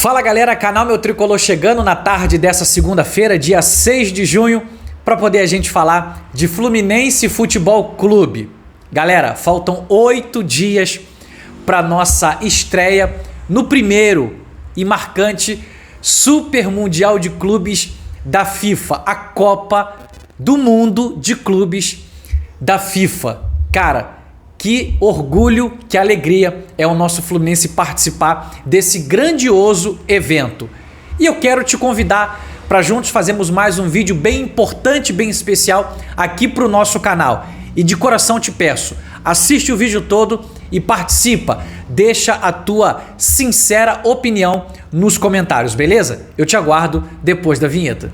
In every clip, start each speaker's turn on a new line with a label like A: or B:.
A: Fala galera, canal Meu Tricolor chegando na tarde dessa segunda-feira, dia 6 de junho, para poder a gente falar de Fluminense Futebol Clube. Galera, faltam 8 dias para nossa estreia no primeiro e marcante Super Mundial de Clubes da FIFA, a Copa do Mundo de Clubes da FIFA. Cara, que orgulho, que alegria é o nosso Fluminense participar desse grandioso evento. E eu quero te convidar para juntos fazermos mais um vídeo bem importante, bem especial aqui para o nosso canal. E de coração te peço, assiste o vídeo todo e participa. Deixa a tua sincera opinião nos comentários, beleza? Eu te aguardo depois da vinheta.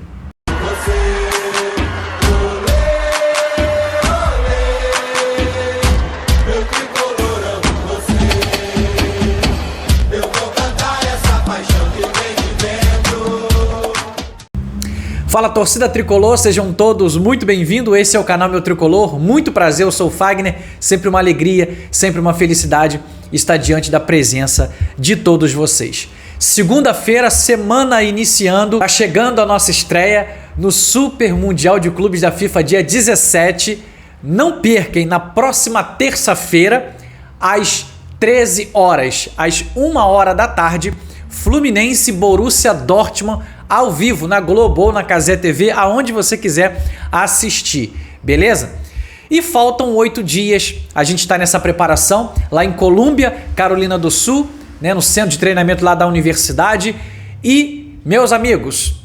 A: Fala torcida tricolor, sejam todos muito bem-vindos, esse é o canal Meu Tricolor, muito prazer, eu sou o Fagner, sempre uma alegria, sempre uma felicidade estar diante da presença de todos vocês. Segunda-feira, semana iniciando, tá chegando a nossa estreia no Super Mundial de Clubes da FIFA, dia 17, não percam, na próxima terça-feira, às 13 horas, às 1 hora da tarde, Fluminense Borussia Dortmund, ao vivo, na Globo ou na Cazé TV, aonde você quiser assistir, beleza? E faltam 8 dias, a gente está nessa preparação lá em Colômbia, Carolina do Sul, né, no centro de treinamento lá da universidade. E, meus amigos,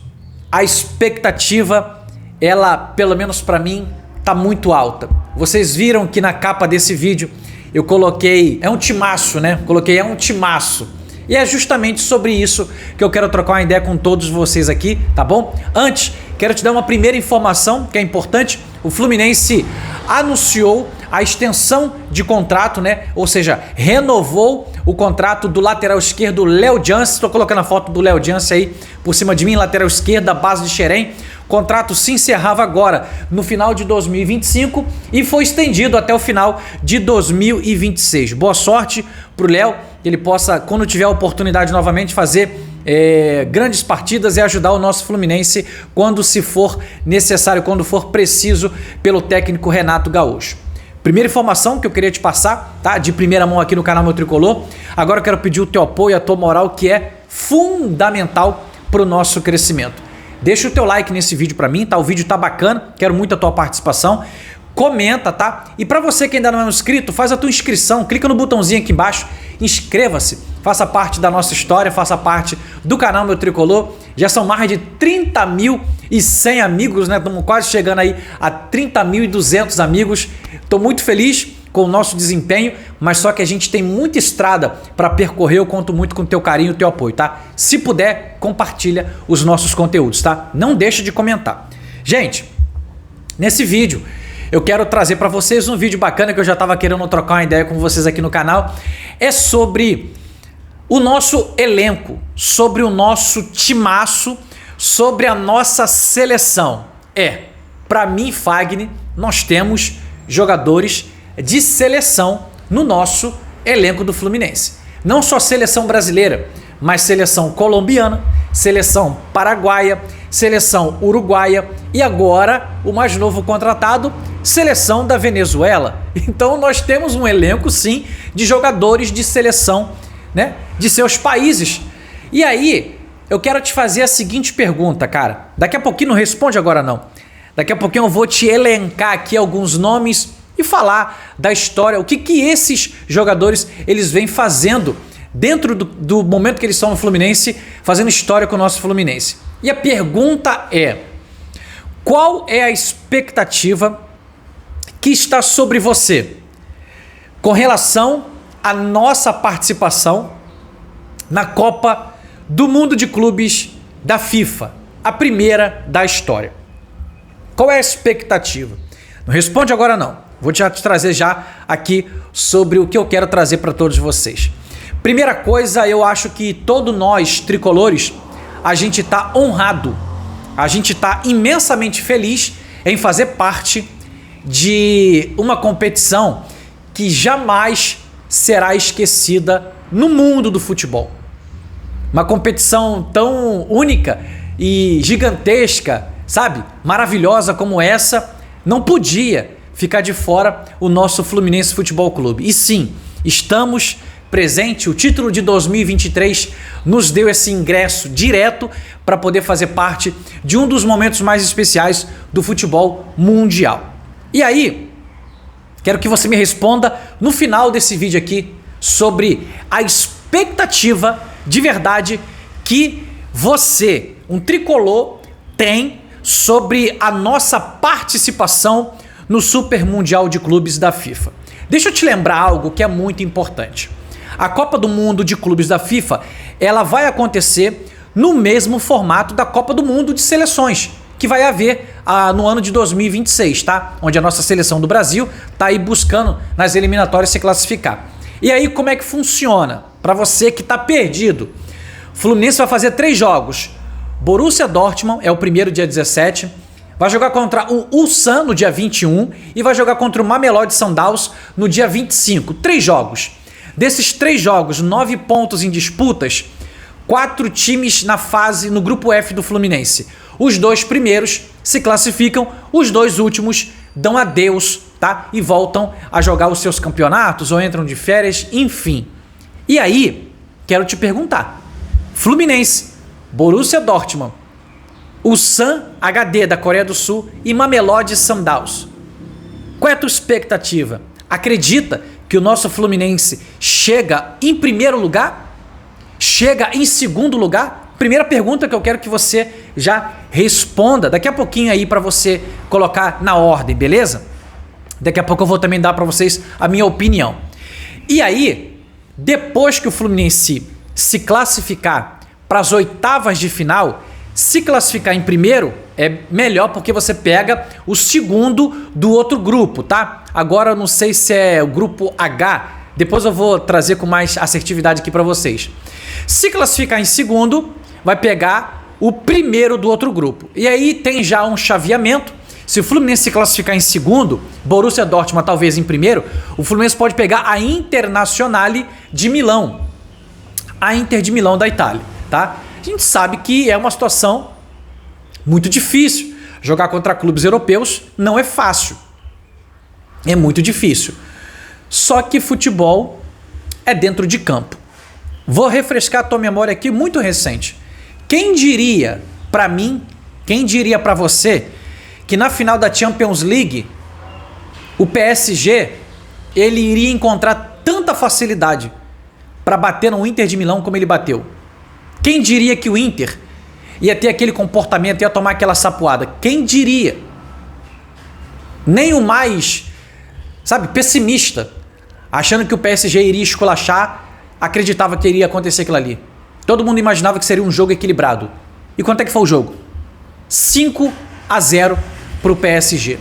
A: a expectativa, ela, pelo menos para mim, tá muito alta. Vocês viram que na capa desse vídeo eu coloquei, é um timaço, né? Coloquei, é um timaço. E é justamente sobre isso que eu quero trocar uma ideia com todos vocês aqui, tá bom? Antes, quero te dar uma primeira informação que é importante. O Fluminense anunciou a extensão de contrato, né? Ou seja, renovou o contrato do lateral esquerdo Léo Jans. Estou colocando a foto do Léo Jans aí por cima de mim, lateral esquerdo da base de Xerém. O contrato se encerrava agora no final de 2025 e foi estendido até o final de 2026. Boa sorte pro Léo, que ele possa, quando tiver a oportunidade novamente, fazer grandes partidas e ajudar o nosso Fluminense quando se for necessário, quando for preciso, pelo técnico Renato Gaúcho. Primeira informação que eu queria te passar, tá? De primeira mão aqui no canal Meu Tricolor. Agora eu quero pedir o teu apoio, a tua moral, que é fundamental para o nosso crescimento. Deixa o teu like nesse vídeo para mim, tá? O vídeo tá bacana, quero muito a tua participação. Comenta, tá? E para você que ainda não é inscrito, faz a tua inscrição, clica no botãozinho aqui embaixo, inscreva-se, faça parte da nossa história, faça parte do canal Meu Tricolor. Já são mais de 30.100 amigos, né? Estamos quase chegando aí a 30.200 amigos. Estou muito feliz com o nosso desempenho, mas só que a gente tem muita estrada para percorrer. Eu conto muito com o teu carinho e o teu apoio, tá? Se puder, compartilha os nossos conteúdos, tá? Não deixa de comentar. Gente, nesse vídeo eu quero trazer para vocês um vídeo bacana que eu já estava querendo trocar uma ideia com vocês aqui no canal. É sobre o nosso elenco, sobre o nosso timaço, sobre a nossa seleção. Para mim, Fagner, nós temos jogadores de seleção no nosso elenco do Fluminense. Não só seleção brasileira, mas seleção colombiana, seleção paraguaia, seleção uruguaia e agora o mais novo contratado, seleção da Venezuela. Então nós temos um elenco sim de jogadores de seleção, né, de seus países. E aí eu quero te fazer a seguinte pergunta, cara. Daqui a pouquinho, não responde agora não. Daqui a pouquinho eu vou te elencar aqui alguns nomes e falar da história, o que esses jogadores eles vêm fazendo dentro do momento que eles estão no Fluminense, fazendo história com o nosso Fluminense. E a pergunta é: qual é a expectativa que está sobre você com relação à nossa participação na Copa do Mundo de Clubes da FIFA, a primeira da história? Qual é a expectativa? Não responde agora não. Vou te trazer já aqui sobre o que eu quero trazer para todos vocês. Primeira coisa, eu acho que todos nós tricolores, a gente está honrado, a gente está imensamente feliz em fazer parte de uma competição que jamais será esquecida no mundo do futebol. Uma competição tão única e gigantesca, sabe? Maravilhosa como essa, não podia ficar de fora o nosso Fluminense Futebol Clube. E sim, estamos presentes. O título de 2023 nos deu esse ingresso direto para poder fazer parte de um dos momentos mais especiais do futebol mundial. E aí, quero que você me responda no final desse vídeo aqui sobre a expectativa de verdade que você, um tricolor, tem sobre a nossa participação no Super Mundial de Clubes da FIFA. Deixa eu te lembrar algo que é muito importante. A Copa do Mundo de Clubes da FIFA, ela vai acontecer no mesmo formato da Copa do Mundo de Seleções, que vai haver no ano de 2026, tá? Onde a nossa seleção do Brasil tá aí buscando nas eliminatórias se classificar. E aí como é que funciona? Para você que tá perdido, o Fluminense vai fazer 3 jogos. Borussia Dortmund é o primeiro, dia 17, vai jogar contra o Ulsan no dia 21 e vai jogar contra o Mamelodi Sundowns no dia 25. 3 jogos. Desses 3 jogos, 9 pontos em disputas, 4 times no grupo F do Fluminense. Os 2 primeiros se classificam, os 2 últimos dão adeus, tá? E voltam a jogar os seus campeonatos ou entram de férias, enfim. E aí, quero te perguntar, Fluminense, Borussia Dortmund, Ulsan HD da Coreia do Sul e Mamelodi Sundowns. Qual é a tua expectativa? Acredita que o nosso Fluminense chega em primeiro lugar? Chega em segundo lugar? Primeira pergunta que eu quero que você já responda. Daqui a pouquinho aí para você colocar na ordem, beleza? Daqui a pouco eu vou também dar para vocês a minha opinião. E aí, depois que o Fluminense se classificar para as oitavas de final, se classificar em primeiro é melhor porque você pega o segundo do outro grupo, tá? Agora eu não sei se é o grupo H, depois eu vou trazer com mais assertividade aqui para vocês. Se classificar em segundo, vai pegar o primeiro do outro grupo. E aí tem já um chaveamento. Se o Fluminense se classificar em segundo, Borussia Dortmund talvez em primeiro, o Fluminense pode pegar a Internazionale de Milão. A Inter de Milão da Itália, tá? A gente sabe que é uma situação muito difícil. Jogar contra clubes europeus não é fácil. É muito difícil. Só que futebol é dentro de campo. Vou refrescar a tua memória aqui, muito recente. Quem diria para mim, quem diria para você que na final da Champions League o PSG ele iria encontrar tanta facilidade para bater no Inter de Milão como ele bateu? Quem diria que o Inter ia ter aquele comportamento, ia tomar aquela sapuada? Quem diria? Nem o mais, pessimista, achando que o PSG iria esculachar, acreditava que iria acontecer aquilo ali. Todo mundo imaginava que seria um jogo equilibrado. E quanto é que foi o jogo? 5-0 para o PSG.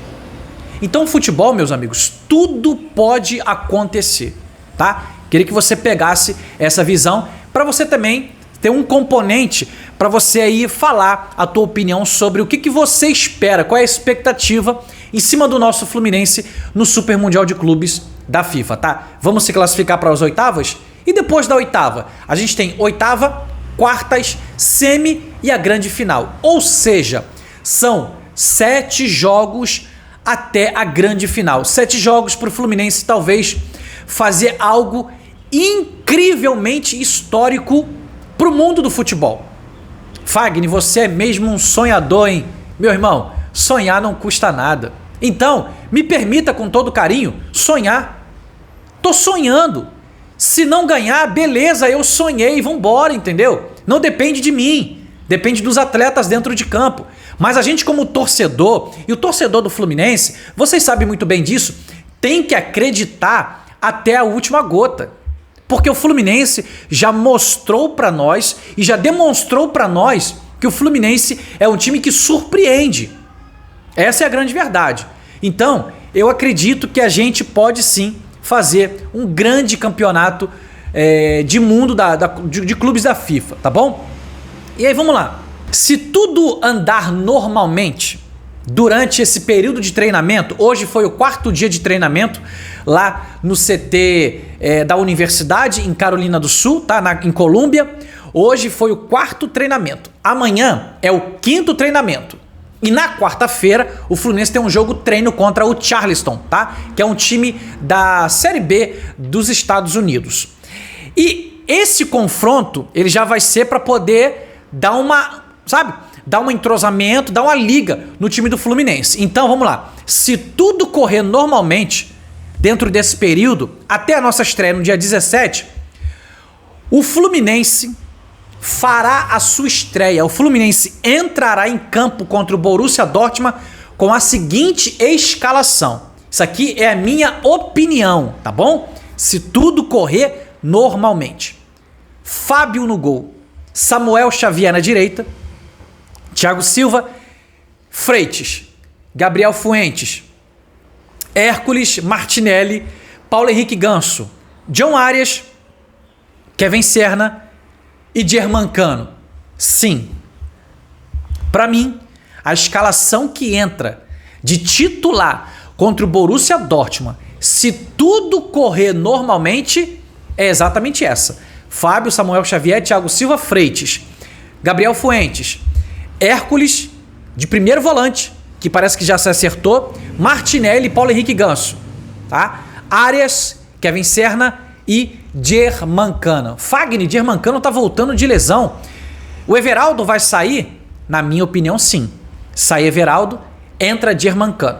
A: Então, futebol, meus amigos, tudo pode acontecer, tá? Queria que você pegasse essa visão para você também ter um componente para você aí falar a tua opinião sobre o que você espera, qual é a expectativa em cima do nosso Fluminense no Super Mundial de Clubes da FIFA, tá? Vamos se classificar para as oitavas? E depois da oitava, a gente tem oitava, quartas, semi e a grande final. Ou seja, são 7 jogos até a grande final. 7 jogos para o Fluminense talvez fazer algo incrivelmente histórico para o mundo do futebol. Fagner, você é mesmo um sonhador, hein? Meu irmão, sonhar não custa nada. Então, me permita com todo carinho sonhar. Tô sonhando. Se não ganhar, beleza, eu sonhei, vambora, entendeu? Não depende de mim, depende dos atletas dentro de campo. Mas a gente como torcedor, e o torcedor do Fluminense, vocês sabem muito bem disso, tem que acreditar até a última gota. Porque o Fluminense já mostrou para nós e já demonstrou para nós que o Fluminense é um time que surpreende. Essa é a grande verdade. Então, eu acredito que a gente pode sim fazer um grande campeonato de mundo de clubes da FIFA, tá bom? E aí, vamos lá. Se tudo andar normalmente durante esse período de treinamento, hoje foi o 4º dia de treinamento lá no CT da Universidade, em Carolina do Sul, tá? Em Colômbia. Hoje foi o 4º treinamento. Amanhã é o 5º treinamento. E na quarta-feira, o Fluminense tem um jogo treino contra o Charleston, tá? Que é um time da Série B dos Estados Unidos. E esse confronto, ele já vai ser para poder dar uma, sabe? Dar um entrosamento, dar uma liga no time do Fluminense. Então, vamos lá. Se tudo correr normalmente, dentro desse período, até a nossa estreia no dia 17, o Fluminense fará a sua estreia. O Fluminense entrará em campo contra o Borussia Dortmund com a seguinte escalação. Isso aqui é a minha opinião, tá bom? Se tudo correr normalmente. Fábio no gol. Samuel Xavier na direita. Thiago Silva. Freitas. Gabriel Fuentes. Hércules, Martinelli. Paulo Henrique Ganso. John Arias. Kevin Serna e Germancano. Sim. Para mim, a escalação que entra de titular contra o Borussia Dortmund, se tudo correr normalmente, é exatamente essa. Fábio, Samuel Xavier, Thiago Silva, Freitas, Gabriel Fuentes, Hércules, de primeiro volante, que parece que já se acertou, Martinelli e Paulo Henrique Ganso. Tá? Arias, Kevin Serna e Germancano. Fagner, Germancano tá voltando de lesão. O Everaldo vai sair? Na minha opinião, sim. Sai Everaldo, entra Germancano.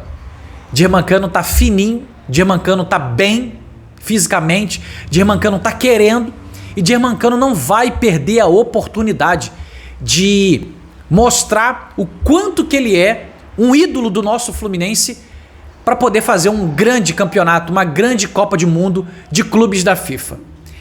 A: Germancano tá fininho, Germancano tá bem fisicamente, Germancano tá querendo e Germancano não vai perder a oportunidade de mostrar o quanto que ele é um ídolo do nosso Fluminense para poder fazer um grande campeonato, uma grande Copa do Mundo de clubes da FIFA.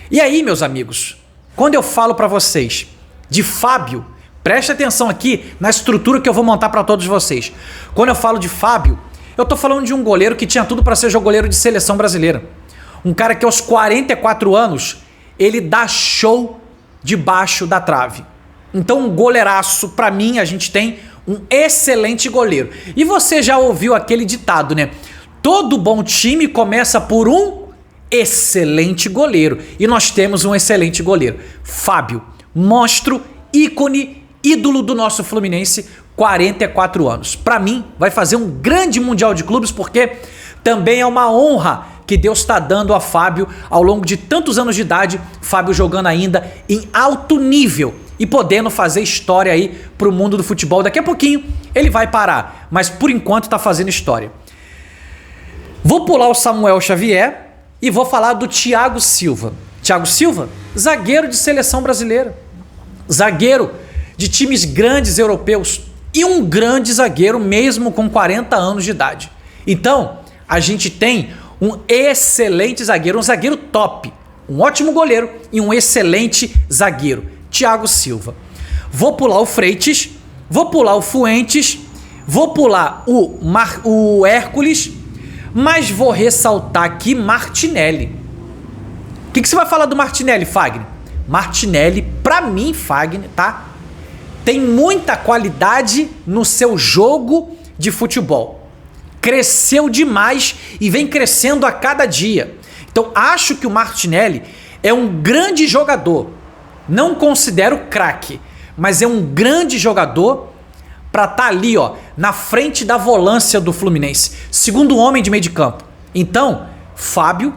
A: E aí, meus amigos, quando eu falo para vocês de Fábio, preste atenção aqui na estrutura que eu vou montar para todos vocês. Quando eu falo de Fábio, eu tô falando de um goleiro que tinha tudo para ser goleiro de seleção brasileira. Um cara que aos 44 anos, ele dá show debaixo da trave. Então, um goleiraço, para mim, a gente tem um excelente goleiro. E você já ouviu aquele ditado, né? Todo bom time começa por um excelente goleiro. E nós temos um excelente goleiro. Fábio, monstro, ícone, ídolo do nosso Fluminense, 44 anos. Para mim, vai fazer um grande Mundial de Clubes, porque também é uma honra que Deus está dando a Fábio ao longo de tantos anos de idade, Fábio jogando ainda em alto nível e podendo fazer história aí pro mundo do futebol. Daqui a pouquinho ele vai parar, mas por enquanto tá fazendo história. Vou pular o Samuel Xavier e vou falar do Thiago Silva. Thiago Silva, zagueiro de seleção brasileira, zagueiro de times grandes europeus e um grande zagueiro mesmo com 40 anos de idade. Então, a gente tem um excelente zagueiro, um zagueiro top, um ótimo goleiro e um excelente zagueiro. Thiago Silva. Vou pular o Freitas, vou pular o Fuentes, vou pular o Hércules, mas vou ressaltar aqui Martinelli. O que você vai falar do Martinelli, Fagner? Martinelli, pra mim, Fagner, tá? Tem muita qualidade no seu jogo de futebol. Cresceu demais e vem crescendo a cada dia. Então, acho que o Martinelli é um grande jogador. Não considero craque, mas é um grande jogador para estar ali, ó, na frente da volância do Fluminense. Segundo homem de meio de campo. Então, Fábio,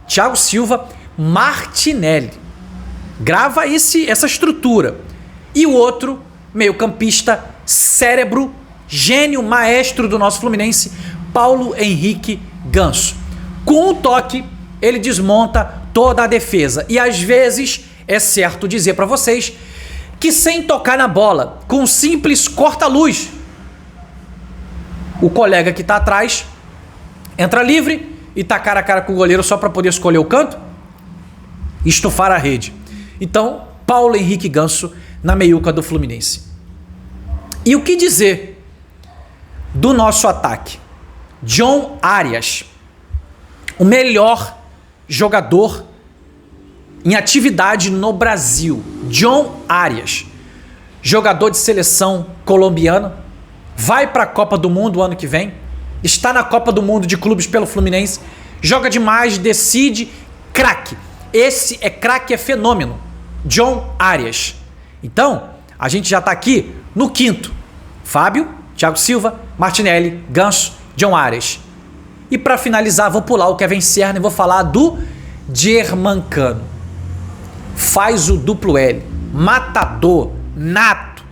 A: Thiago Silva, Martinelli. Grava essa estrutura. E o outro, meio-campista, cérebro, gênio, maestro do nosso Fluminense, Paulo Henrique Ganso. Com um toque, ele desmonta toda a defesa. E às vezes é certo dizer para vocês que sem tocar na bola, com um simples corta-luz, o colega que tá atrás entra livre e tá cara a cara com o goleiro só para poder escolher o canto e estufar a rede. Então, Paulo Henrique Ganso na meiuca do Fluminense. E o que dizer do nosso ataque? John Arias, o melhor jogador em atividade no Brasil. John Arias, jogador de seleção colombiana, vai para a Copa do Mundo o ano que vem, está na Copa do Mundo de clubes pelo Fluminense, joga demais, decide, craque. Esse é craque, é fenômeno. John Arias. Então, a gente já está aqui no quinto. Fábio, Thiago Silva, Martinelli, Ganso, John Arias. E para finalizar, vou pular o Kevin Serna e vou falar do Germancano. Faz o duplo L. Matador, nato.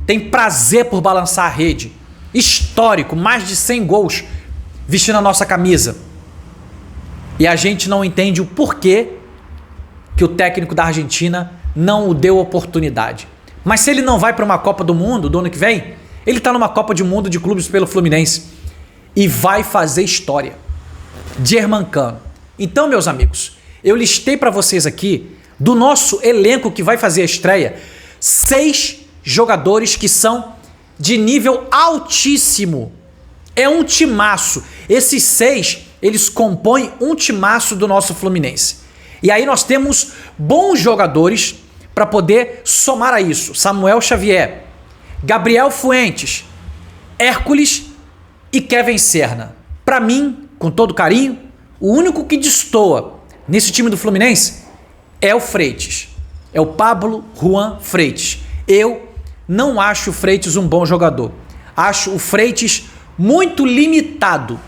A: Tem prazer por balançar a rede. Histórico, mais de 100 gols vestindo a nossa camisa. E a gente não entende o porquê que o técnico da Argentina não o deu oportunidade. Mas se ele não vai para uma Copa do Mundo do ano que vem, ele está numa Copa do Mundo de clubes pelo Fluminense e vai fazer história. Germancano. Então, meus amigos, eu listei para vocês aqui do nosso elenco que vai fazer a estreia 6 jogadores que são de nível altíssimo. É um timaço. Esses 6, eles compõem um timaço do nosso Fluminense. E aí nós temos bons jogadores para poder somar a isso. Samuel Xavier, Gabriel Fuentes, Hércules e Kevin Serna. Para mim, com todo carinho, o único que destoa nesse time do Fluminense é o Freitas. É o Pablo Juan Freitas. Eu não acho o Freitas um bom jogador. Acho o Freitas muito limitado.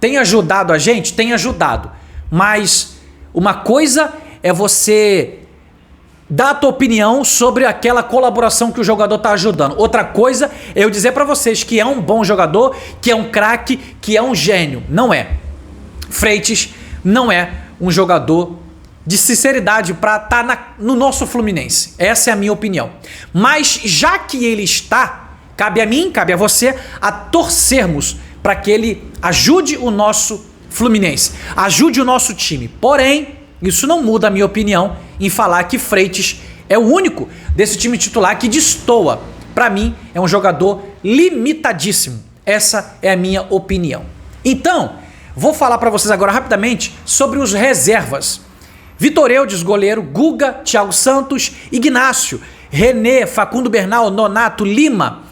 A: Tem ajudado a gente? Tem ajudado. Mas uma coisa é você dar a tua opinião sobre aquela colaboração que o jogador está ajudando. Outra coisa é eu dizer para vocês que é um bom jogador, que é um craque, que é um gênio. Não é. Freitas não é um jogador de sinceridade para estar no nosso Fluminense. Essa é a minha opinião. Mas já que ele está, cabe a mim, cabe a você, a torcermos para que ele ajude o nosso Fluminense, ajude o nosso time. Porém, isso não muda a minha opinião em falar que Freitas é o único desse time titular que destoa. Para mim, é um jogador limitadíssimo. Essa é a minha opinião. Então, vou falar para vocês agora rapidamente sobre os reservas. Vitor Eudes, goleiro, Guga, Thiago Santos, Ignácio, René, Facundo Bernal, Nonato, Lima,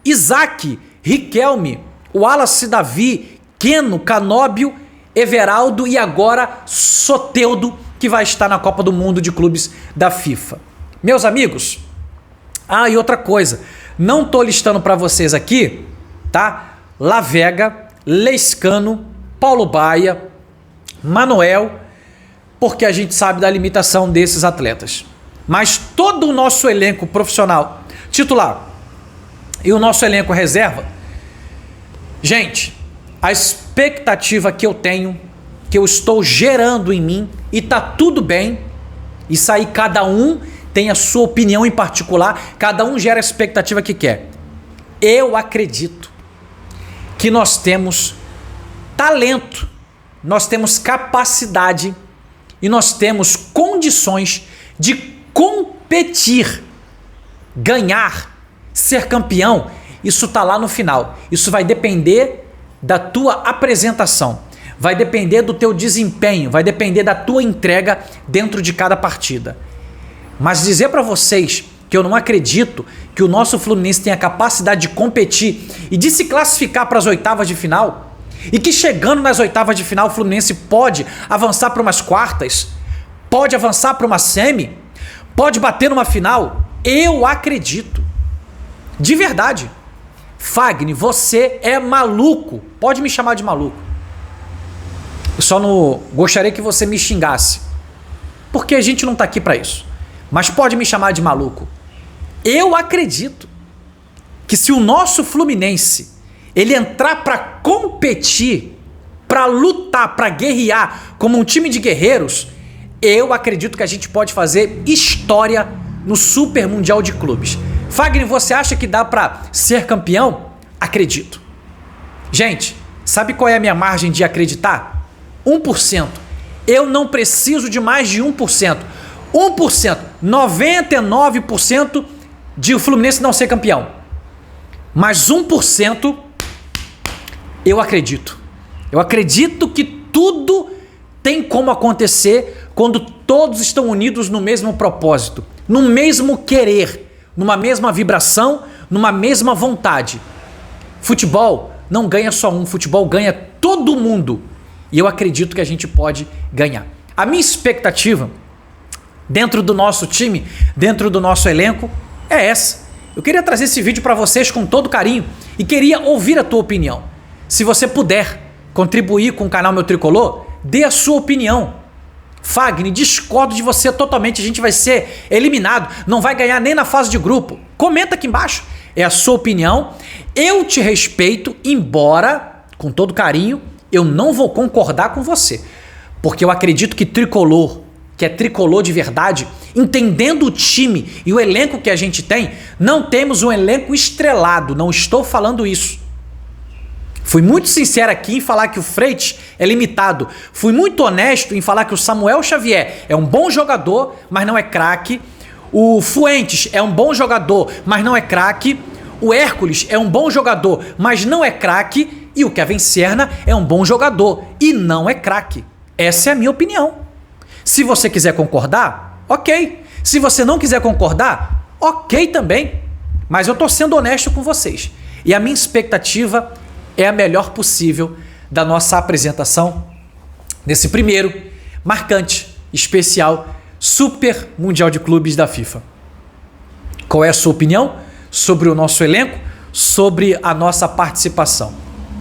A: Isaac, Riquelme, Wallace Davi, Keno, Canóbio, Everaldo e agora Soteldo, que vai estar na Copa do Mundo de Clubes da FIFA. Meus amigos, e outra coisa, não tô listando para vocês aqui, tá? Lavega, Lescano, Paulo Baia, Manuel, porque a gente sabe da limitação desses atletas. Mas todo o nosso elenco profissional titular e o nosso elenco reserva, gente, a expectativa que eu tenho, que eu estou gerando em mim, e tá tudo bem, isso aí cada um tem a sua opinião em particular, cada um gera a expectativa que quer. Eu acredito que nós temos talento, nós temos capacidade e nós temos condições de competir, ganhar, ser campeão. Isso tá lá no final. Isso vai depender da tua apresentação, vai depender do teu desempenho, vai depender da tua entrega dentro de cada partida. Mas dizer para vocês que eu não acredito que o nosso Fluminense tenha capacidade de competir e de se classificar para as oitavas de final, e que chegando nas oitavas de final o Fluminense pode avançar para umas quartas, pode avançar para uma semi, pode bater numa final, eu acredito. De verdade. Fagner, você é maluco. Pode me chamar de maluco. Eu só não gostaria que você me xingasse, porque a gente não tá aqui para isso. Mas pode me chamar de maluco. Eu acredito que se o nosso Fluminense ele entrar para competir, para lutar, para guerrear como um time de guerreiros, eu acredito que a gente pode fazer história no Super Mundial de Clubes. Fagner, você acha que dá para ser campeão? Acredito. Gente, sabe qual é a minha margem de acreditar? 1%. Eu não preciso de mais de 1%. 1%. 99% de o Fluminense não ser campeão. Mas 1% eu acredito. Eu acredito que tudo tem como acontecer quando todos estão unidos no mesmo propósito, no mesmo querer, numa mesma vibração, numa mesma vontade. Futebol não ganha só um, futebol ganha todo mundo. E eu acredito que a gente pode ganhar. A minha expectativa dentro do nosso time, dentro do nosso elenco, é essa. Eu queria trazer esse vídeo para vocês com todo carinho e queria ouvir a tua opinião. Se você puder contribuir com o canal Meu Tricolor, dê a sua opinião. Fagner, discordo de você totalmente, a gente vai ser eliminado, não vai ganhar nem na fase de grupo. Comenta aqui embaixo, é a sua opinião. Eu te respeito, embora, com todo carinho, eu não vou concordar com você. Porque eu acredito que tricolor, que é tricolor de verdade, entendendo o time e o elenco que a gente tem, não temos um elenco estrelado, não estou falando isso. Fui muito sincero aqui em falar que o Freitas é limitado. Fui muito honesto em falar que o Samuel Xavier é um bom jogador, mas não é craque. O Fuentes é um bom jogador, mas não é craque. O Hércules é um bom jogador, mas não é craque. E o Kevin Serna é um bom jogador e não é craque. Essa é a minha opinião. Se você quiser concordar, ok. Se você não quiser concordar, ok também. Mas eu tô sendo honesto com vocês. E a minha expectativa é a melhor possível da nossa apresentação nesse primeiro, marcante, especial, Super Mundial de Clubes da FIFA. Qual é a sua opinião sobre o nosso elenco, sobre a nossa participação?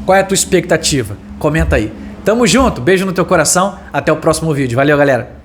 A: Qual é a tua expectativa? Comenta aí. Tamo junto, beijo no teu coração, até o próximo vídeo. Valeu, galera!